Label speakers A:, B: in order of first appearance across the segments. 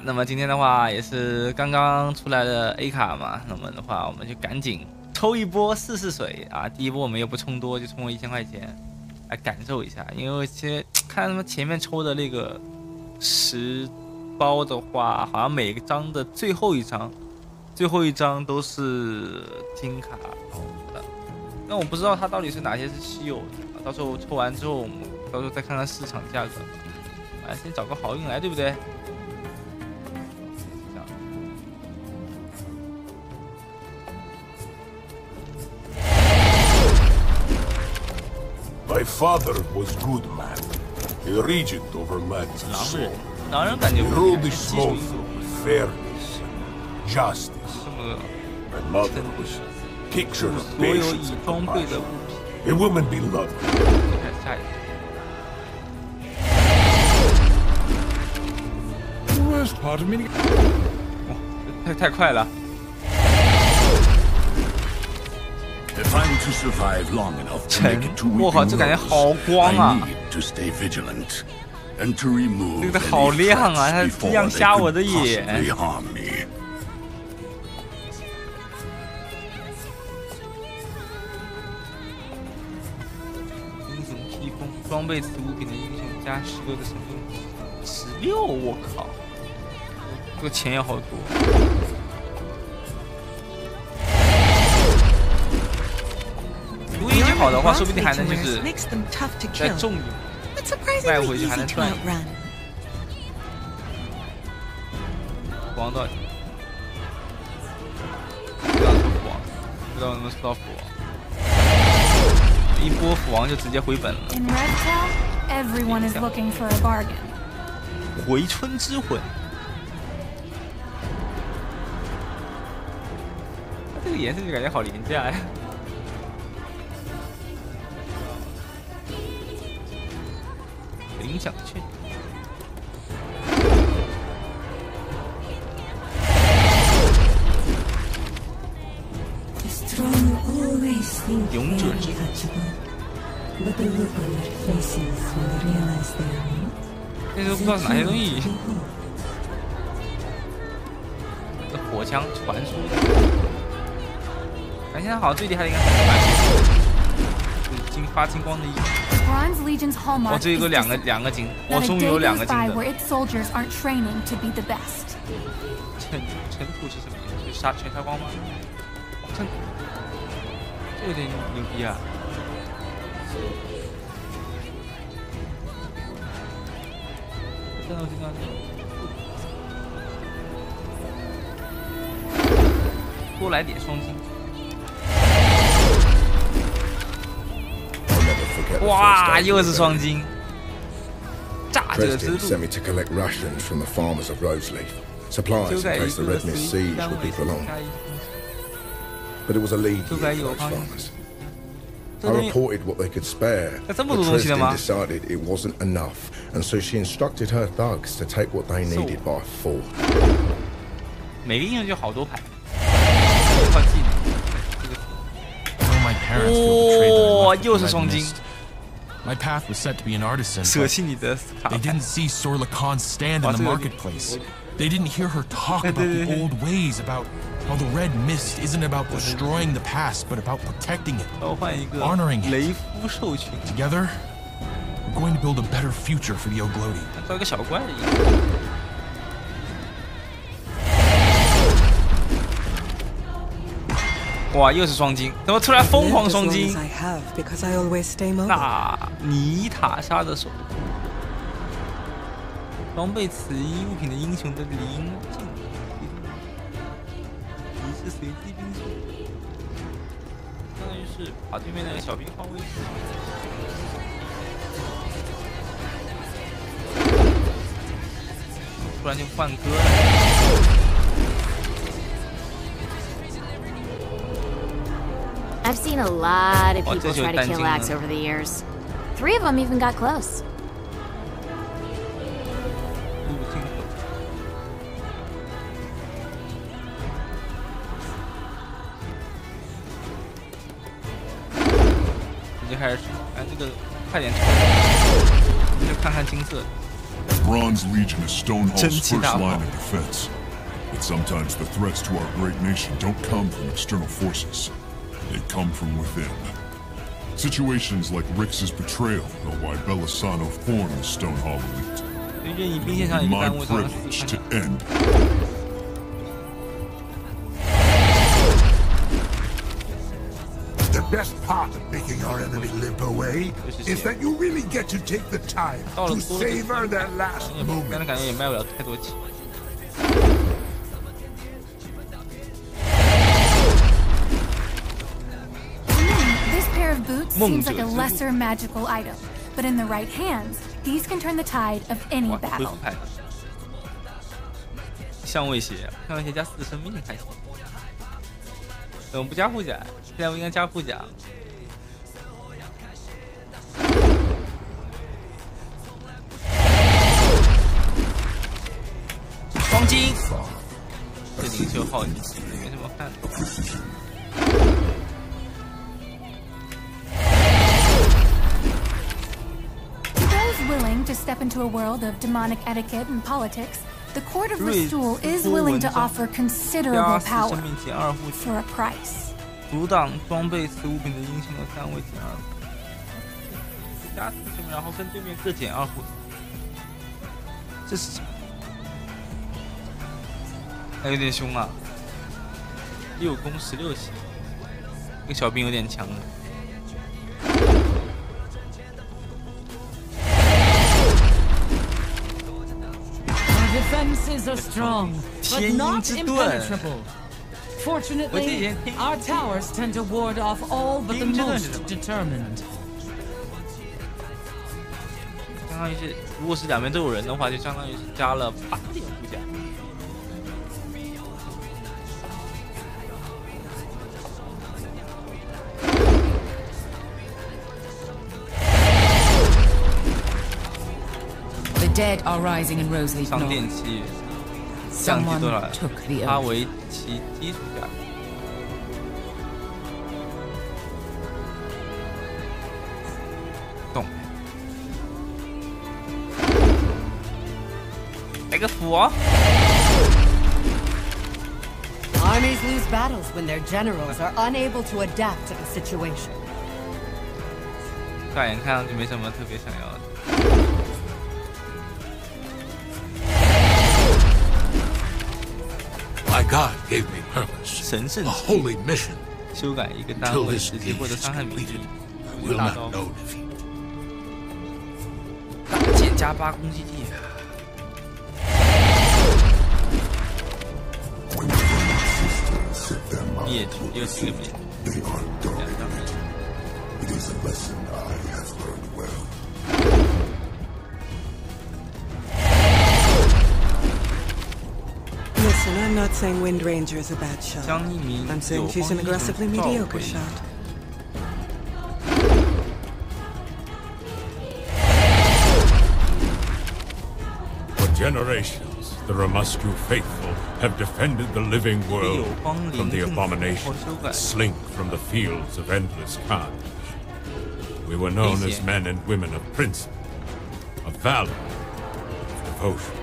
A: 那么今天的话也是刚刚出来的 A 卡嘛，那么的话我们就赶紧抽一波试试水啊！第一波我们也不充多，就充了1000块钱来感受一下，因为其实看他们前面抽的那个10包的话，好像每个张的最后一张都是金卡的，那我不知道它到底是哪些是稀有的，到时候抽完之后，我们到时候再看看市场价格吧。先找个好运来，对不对？
B: My father was good man, a regent over lands and soul. He ruled this throne with fairness, justice. My mother was a picture of patience and compassion. A woman beloved.
A: 太快了！
C: If I'm to survive long enough to make it to Weeping
A: 我靠，这感觉好光啊
C: I need to stay vigilant and to remove
A: 这个好亮啊，它亮瞎我的眼。
C: harm me.
A: 英雄披风，装备此物品的英雄加16的神兵，16，我靠，这个钱也好多。 如果运气好的话，说不定还能就是再中一点，卖回去还能赚一点。斧王多少钱？不知道抽斧王，不知道能不能抽到斧王。一波斧王就直接回本了。回春之魂，它这个颜色就感觉好廉价呀。 领奖券，勇者之魂。那时候不知道是哪些东西。这火枪传输的，感觉现在好像最厉害的应该是传输，就是发金光的衣服。 我这有两个金，我终于有2个金的。尘土是什么意思？全杀光吗？这有点牛逼啊！战斗金刚，多来点双金。 哇，又是双金！炸者之路。
D: sent me to collect rations from the farmers of Roseleaf, supplies in case the Red Mist siege would be prolonged. But it was a lead year for those farmers. I reported what they could spare, but Dresden decided it wasn't enough, and so she instructed her thugs to take what they needed by force.
A: 每个英雄就好多牌，一套技能。哦，又是双金。
E: My path was set to be an artisan.
A: 舍弃你的卡。
E: They didn't see Sorla Khan stand in the marketplace. They didn't hear her talk about the old ways, about how the Red Mist isn't about destroying the past, but about protecting it, honoring it.
A: 雷夫兽群。
E: Together, we're going to build a better future for the Oglodi.
A: 造个小怪而已。 哇，又是双金！怎么突然疯狂双金？那尼塔莎的手，装备此一物品的英雄的灵境，你是随机兵种，相当于是把对面那个小兵换位。突然就换歌了。
F: I've seen a lot of people try to kill Axe over the years. 3 of them even got close.
A: 直接开始出，哎，这个快点出，我们就看看金色。
C: Bronze Legion is Stonehall's first line of defense. But sometimes the threats to our great nation don't come from external forces. They come from within. Situations like Rix's betrayal are why Belisano formed the Stonehall elite. It will be my privilege to end.
B: The best part of making our enemy limp away is that you really get to take the time to savor their last moment.
G: This pair of boots seems like a lesser magical item, but in the right hands, these can turn the tide of any battle.
A: 相位鞋，相位鞋加4生命还行。怎么不加护甲？现在我应该加护甲。黄金，这领袖好奇，没什么看头。
G: To those willing to step into a world of demonic etiquette and politics, the Court of Restool is willing to offer considerable power for a price.
A: 阻挡装备此物品的英雄的3位减2，加4生命，然后跟对面各减2护。这是什么？还有点凶啊！6攻16血，这个小兵有点强了。
H: Defenses are strong, but not impenetrable. Fortunately, our towers tend to ward off all but the most determined.
A: 相当于是，如果是两边都有人的话，就相当于是加了8点护甲。
H: The dead are rising in Roseleaf North.
A: 上电器降低多少？它为其基础价格。懂。来个斧啊！
I: Armies lose battles when their generals are unable to adapt to the situation.
A: 乍眼看上去没什么特别想要的。
B: My God gave me purpose, a holy mission.
A: 修改一个单位直接获得伤害免疫。大刀。大剑加8攻击力。灭除又是一个灭。
J: Listen, I'm not saying Wind Ranger is a bad shot. I'm saying she's an aggressively mediocre shot.
B: For generations, the Ramuscu faithful have defended the living world from the abominations that slink from the fields of endless carnage. We were known as men and women of principle, of valor, of devotion.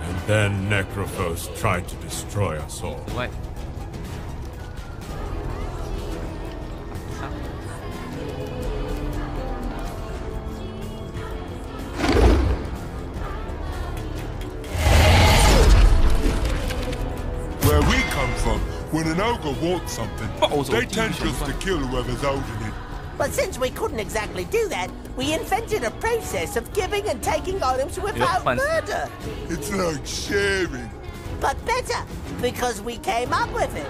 B: And then Necrophos tried to destroy us all.
K: Where we come from, when an ogre wants something, they tend just to kill whoever's holding it.
L: But since we couldn't exactly do that, we invented a process of giving and taking items without murder.
K: It's like sharing.
L: But better, because we came up with it.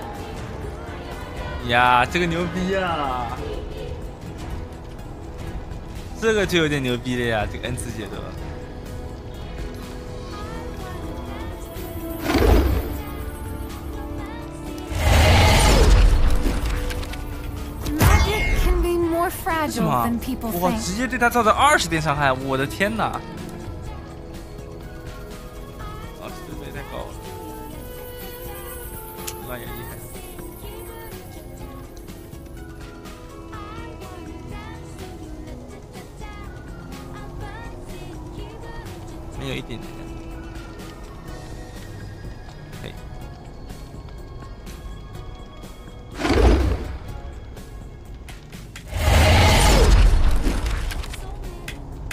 A: 呀，这个牛逼啊！这个就有点牛逼了呀，这个 N 次节奏。
G: fragile than people think.
A: 哇！直接对他造成20点伤害，我的天哪！啊，这个也太高了，那也厉害。点点。可以。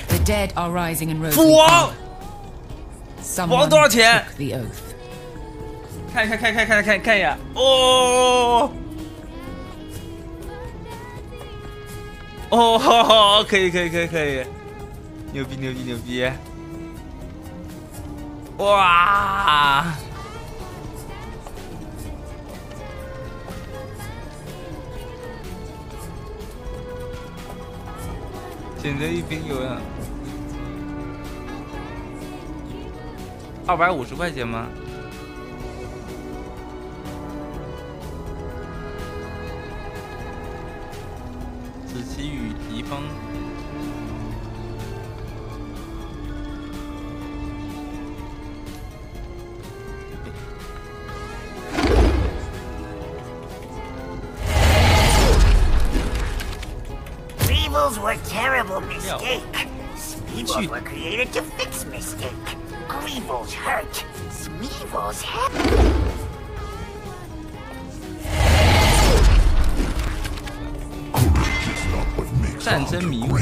H: The dead are rising in Rose.
A: 斧王，斧王多少钱？
H: The oath.
A: 看一眼。哦。哦，可以，牛逼！哇！选择一瓶有氧，250块钱吗？子期与敌方。
L: Evils were terrible mistake. Evils were created to fix mistake. Evils hurt. Evils happy.
A: 战争迷雾。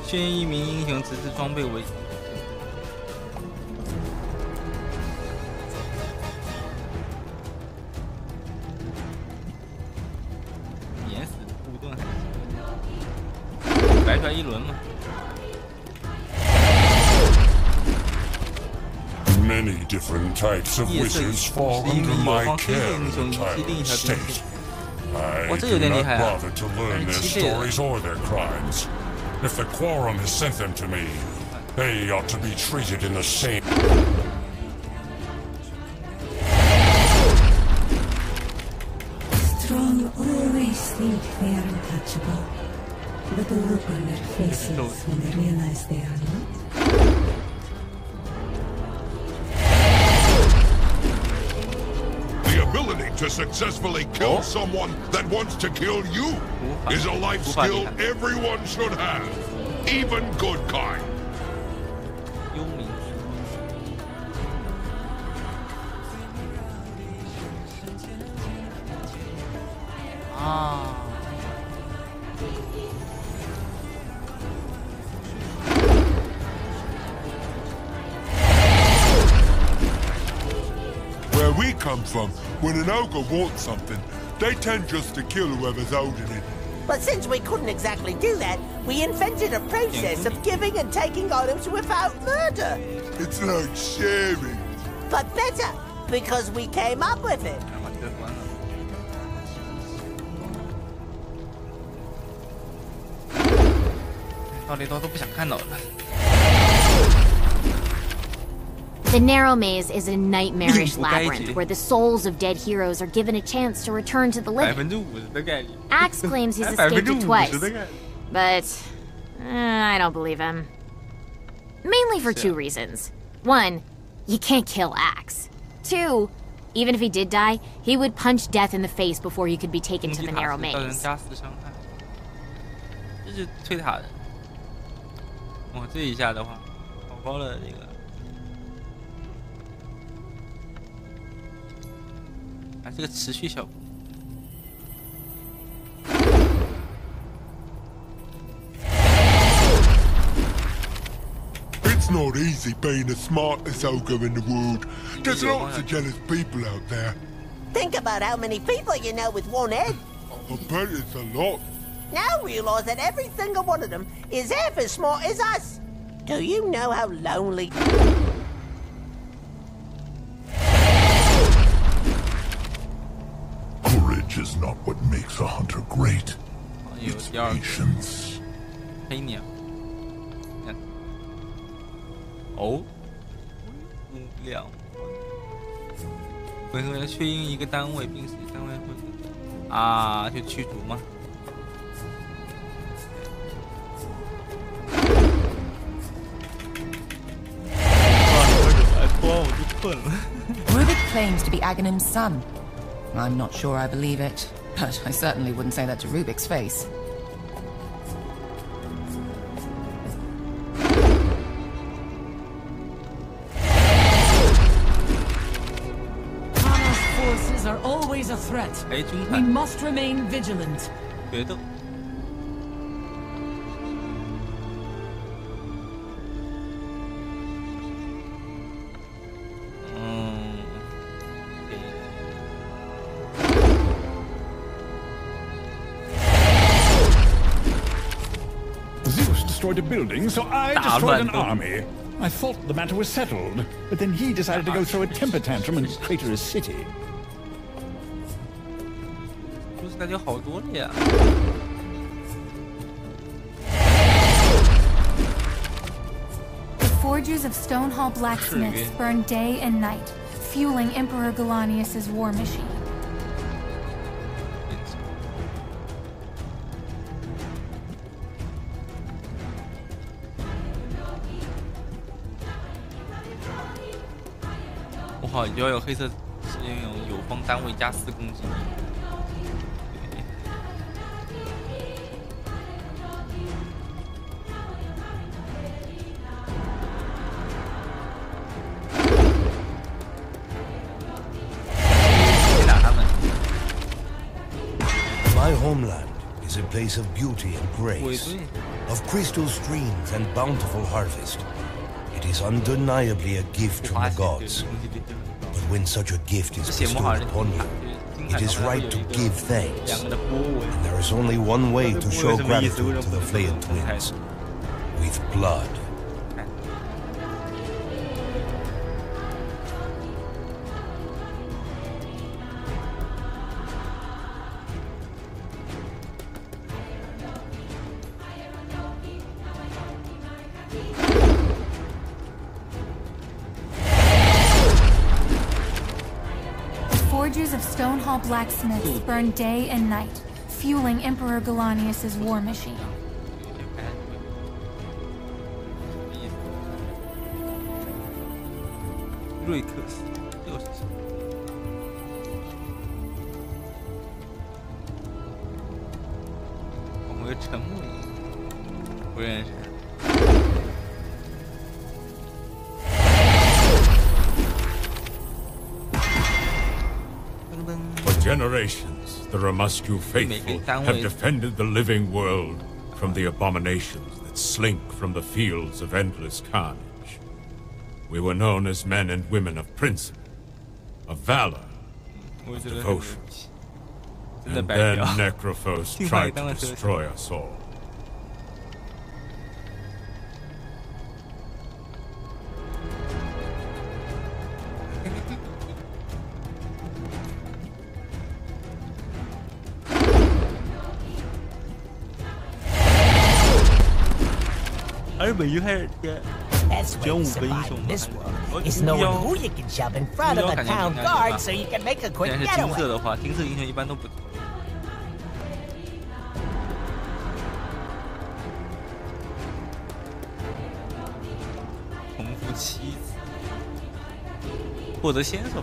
A: 选一名英雄，此次装备为。碾死护盾，白出来一轮嘛。
K: Many different types of wizards fall under my care in the entire state. I do not bother to learn their stories or their crimes. If the Quorum has sent them to me, they ought to be treated in the same.
M: Strong always think they are untouchable, but the look on their faces when they realize they are not.
K: To successfully kill someone that wants to kill you is a life skill everyone should have, even good kind. Where we come from, when an ogre wants something, they tend just to kill whoever's holding it.
L: But since we couldn't exactly do that, we invented a process of giving and taking items without murder.
K: It's like sharing.
L: But better, because we came up with it.
A: 到底都不想看到的。
F: The narrow maze is a nightmarish labyrinth where the souls of dead heroes are given a chance to return to the living. Axe claims he's escaped it twice, but I don't believe him. Mainly for two reasons. One, you can't kill Axe. Two, even if he did die, he would punch death in the face before you could be taken to the narrow maze.
A: 这是推塔的。哇，这一下的话，好高的这个。 啊，这个持续效果。
K: It's not easy being the smartest ogre in the world. There's lots of jealous people out there.
L: Think about how many people you know with one head.
K: I bet it's a lot.
L: Now realize that every single one of them is half as smart as us. Do you know how lonely...
C: Courage is not what makes a hunter great. It's patience.
A: 黑鸟。哦。2回合确认一个单位，并使单位获得。啊，就驱逐吗？
H: Rubik claims to be Aghanim's son. I'm not sure I believe it, but I certainly wouldn't say that to Rubik's face. always a threat. We must remain vigilant.
A: 决斗。
N: Zeus destroyed a building, so I destroyed an army. I thought the matter was settled, but then he decided to go throw a temper tantrum and crater a city.
A: 故事感觉好多了呀。
G: The forges of Stonehall blacksmiths burn day and night, fueling Emperor Galanius's war machine.
A: 哇，要有黑色是那种友方单位加4攻击。
O: My homeland is a place of beauty and grace, of crystal streams and bountiful harvest. It is undeniably a gift from the gods. But when such a gift is bestowed upon you, it is right to give thanks. And there is only one way to show gratitude to the flayed twins: with blood.
G: Forges of Stonehall blacksmiths burn day and night, fueling Emperor Galanius's war machine.
A: 瑞克斯又是什么？我会沉默一点，不认识。
B: For generations, the Ramuscu faithful have defended the living world from the abominations that slink from the fields of endless carnage. We were known as men and women of principle, of valor, of devotion. And then Necrophos tried to destroy us all.
L: That's why you survive in this world is knowing who you can shove in front of a town guard so you can make a quick getaway.
A: 金色的话，金色英雄一般都不。重复7次，获得先手。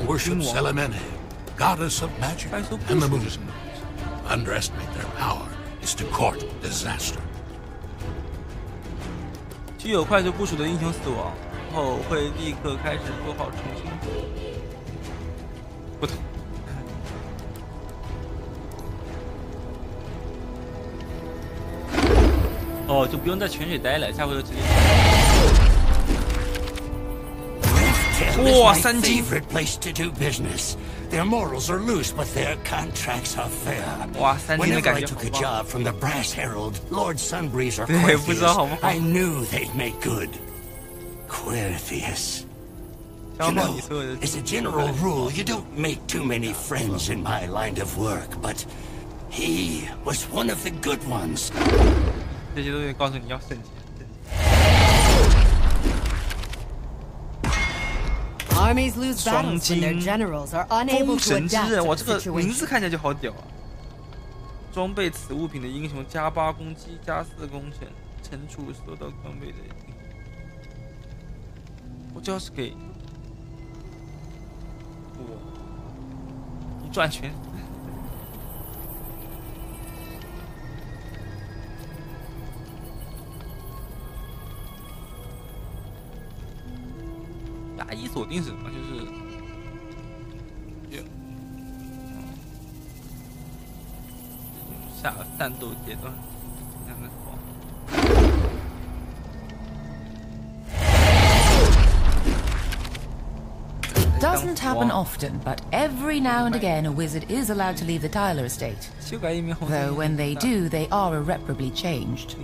B: Worships Selemene, goddess of magic and the moon. Underestimate their power is to court disaster.
A: 具有快速部署的英雄死亡后，会立刻开始做好重新。不同。哦，就不用在泉水待了，下回就直接。
L: Wow, my favorite place to do business. Their morals are loose, but their contracts are fair. Whenever I took a job from the Brass Herald, Lord Sunbreeze or Quertheus, I knew they'd make good. Quertheus. You know, as a general rule, you don't make too many friends in my line of work, but he was one of the good ones.
A: 这些都会告诉你要省钱。
I: Armies lose battles when their generals are unable to adapt to the situation.
A: 哇，这个名字看起来就好屌啊！装备此物品的英雄加8攻击，加4攻城，惩处受到装备的。我这要是给我一转圈。 压一锁定是什么？就是下战斗阶段，看看什么。
P: Doesn't happen often, but every now and again a wizard is allowed to leave the Tyler estate. Though when they do, they are irreparably changed.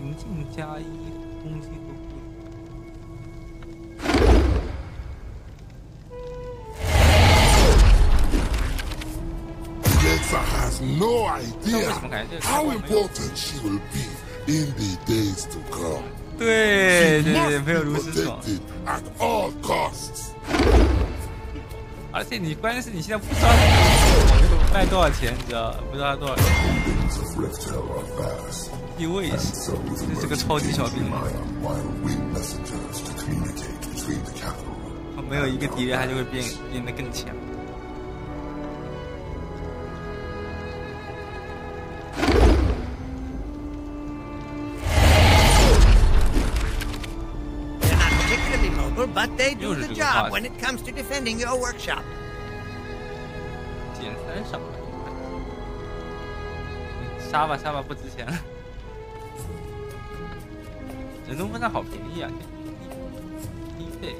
B: Has no idea how important she will be in the days to come. She must be protected at all costs.
A: 而且你关键是你现在不知道卖多少钱，你知道？不知道它多少钱。地位是，这是个超级小兵嘛。没有一个敌人，他就会变得更强。
Q: But they do the job when it comes to defending your workshop.
A: 减3少了，杀吧杀吧，不值钱了。人工分上好便宜啊，低费。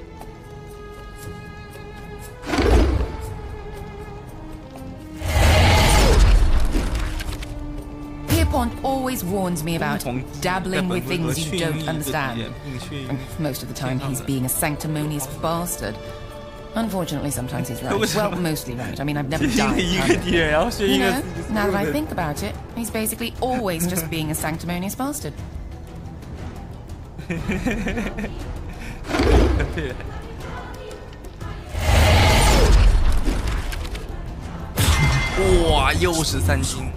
P: Pierpont always warns me about dabbling with things you don't understand. And most of the time he's being a sanctimonious bastard. Unfortunately, sometimes he's right. Well, mostly right. I mean, I've never died. You know, now that I think about it, he's basically always just being a sanctimonious bastard.
A: 哇，又是3金。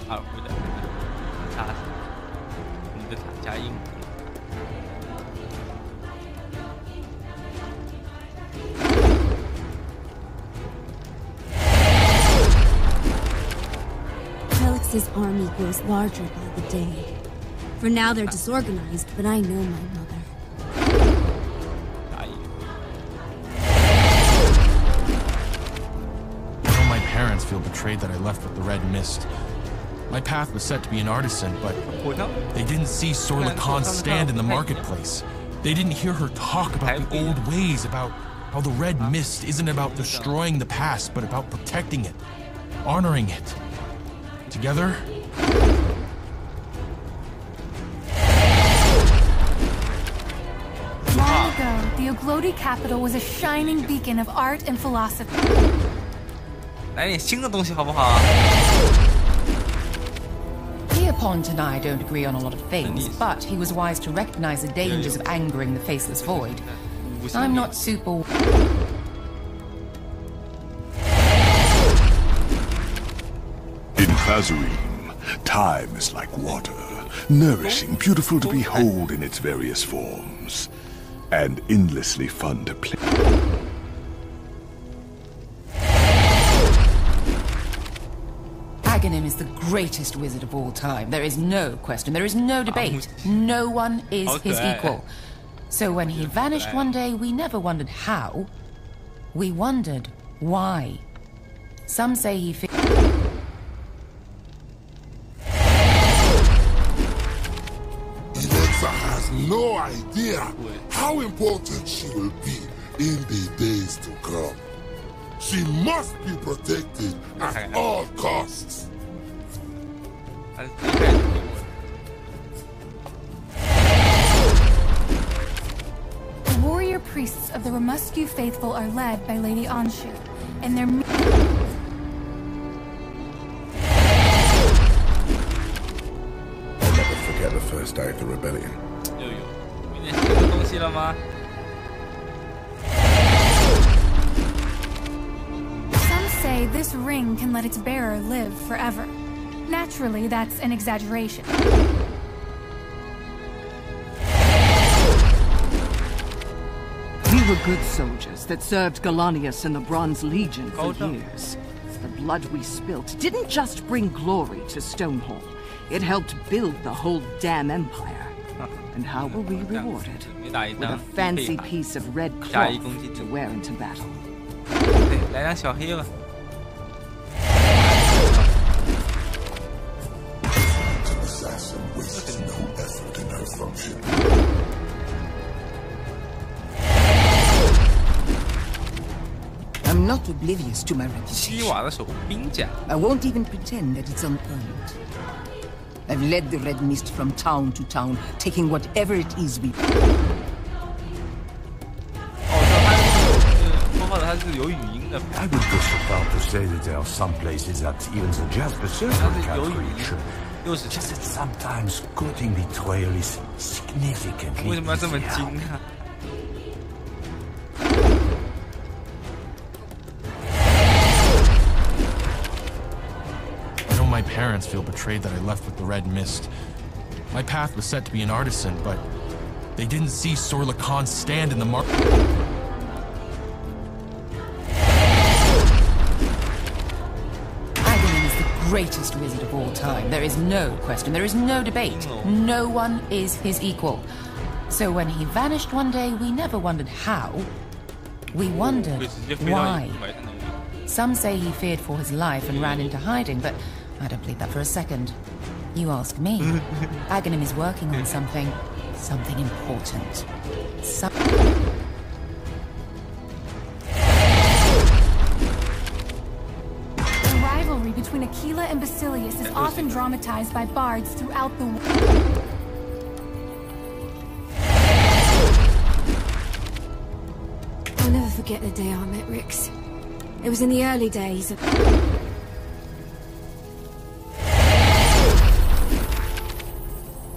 A: 2户的杀死，你的塔加硬。
R: Felix's army grows larger by the day. For now they're disorganized, but I know my mother.
E: I know my parents feel betrayed that I left with the Red Mist. My path was set to be an artisan, but they didn't see Sorla Khan's stand in the marketplace. They didn't hear her talk about the old ways, about how the Red Mist isn't about destroying the past, but about protecting it, honoring it. Together,
G: long ago, the Oglodi capital was a shining beacon of art and philosophy.
A: 来点新的东西好不好啊？
P: Pierpont and I don't agree on a lot of things, but he was wise to recognize the dangers of angering the faceless void. I'm not super...
C: In Klazarim, time is like water, nourishing, beautiful to behold in its various forms, and endlessly fun to play.
P: Aghanim is the greatest wizard of all time. There is no question. There is no debate. No one is his equal. So when he vanished one day, we never wondered how. We wondered why. Some say he...
B: Alexa has no idea how important she will be in the days to come. She must be protected at all costs.
G: The warrior priests of the Ramuscu faithful are led by Lady Anshu, and their...
D: I'll never forget the first day of the rebellion.
A: 点新的东西了吗？
G: Say this ring can let its bearer live forever. Naturally, that's an exaggeration.
S: We were good soldiers that served Galanius in the Bronze Legion for years. The blood we spilt didn't just bring glory to Stonehall. It helped build the whole damn empire. And how were we rewarded? With a fancy piece of red cloth to wear into battle.
A: 来让小黑了。
T: I'm not oblivious to my reputation. I won't even pretend that it's unearned. I've led the Red Mist from town to town, taking whatever it is we.
U: I would go so far to say that there are some places that even suggest the surface can't reach. Just that sometimes courting betrayal is significantly easier.
E: I know my parents feel betrayed that I left with the Red Mist. My path was set to be an artisan, but they didn't see Sorla Khan stand in the market.
P: Greatest wizard of all time. There is no question, there is no debate. No one is his equal. So when he vanished one day, we never wondered how. We wondered why. Some say he feared for his life and ran into hiding, but I don't believe that for a second. You ask me. Aghanim is working on something important.
G: Between Aquila and Basilius is often dramatized by bards throughout the world.
R: I'll never forget the day I met Rix. It was in the early days of...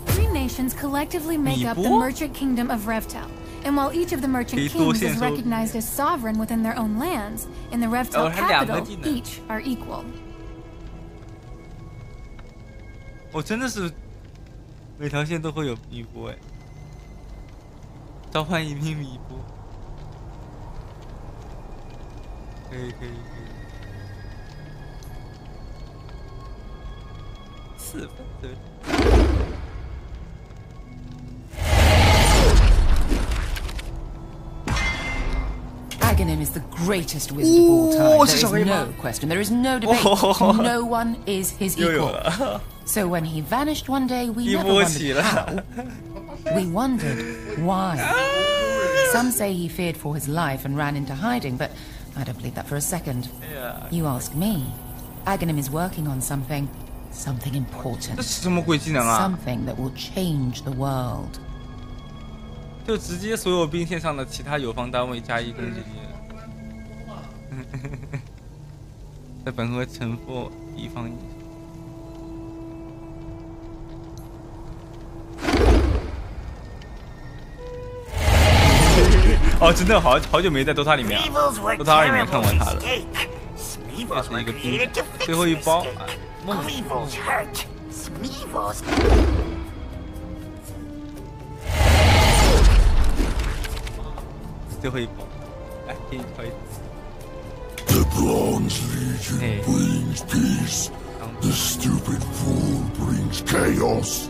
G: Three nations collectively make up the merchant kingdom of Revtel. And while each of the merchant kings is recognized as sovereign within their own lands, in the Revtel capital, each are equal.
A: 我真的是每条线都会有米波哎，召唤一名米波，可以，4分对。
P: Aghanim is the greatest wizard of all time. There is no question, there is no debate. No one is his equal. So when he vanished one day, we never wondered how. We wondered why. Some say he feared for his life and ran into hiding, but I don't believe that for a second. You ask me. Aghanim is working on something important. Something that will change the world.
A: 就直接所有兵线上的其他友方单位加1攻击力。在本河城负敌方1。哦，真的好久没在 DOTA 里面了 ，DOTA 2里面看过他了。这是一个兵，最后一包啊，梦。最后一包，来给你挑一。
B: The Bronze Legion brings peace. The stupid fool brings chaos.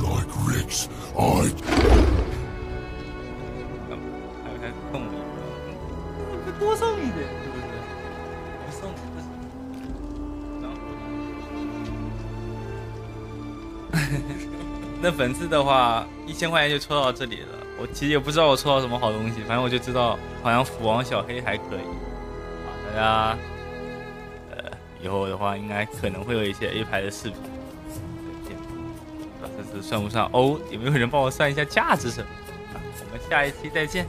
B: Like Rix, I.
A: 还送我一个，多送一点，是不是？不送，那本次的话，1000块钱就抽到这里了。我其实也不知道我抽到什么好东西，反正我就知道好像斧王小黑还可以。啊，大家以后的话应该可能会有一些 A 牌的视频。不知道这次算不算欧？有没有人帮我算一下价值什么？啊，我们下一期再见，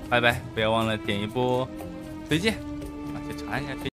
A: 拜拜！不要忘了点一波推荐啊，去查一下推荐。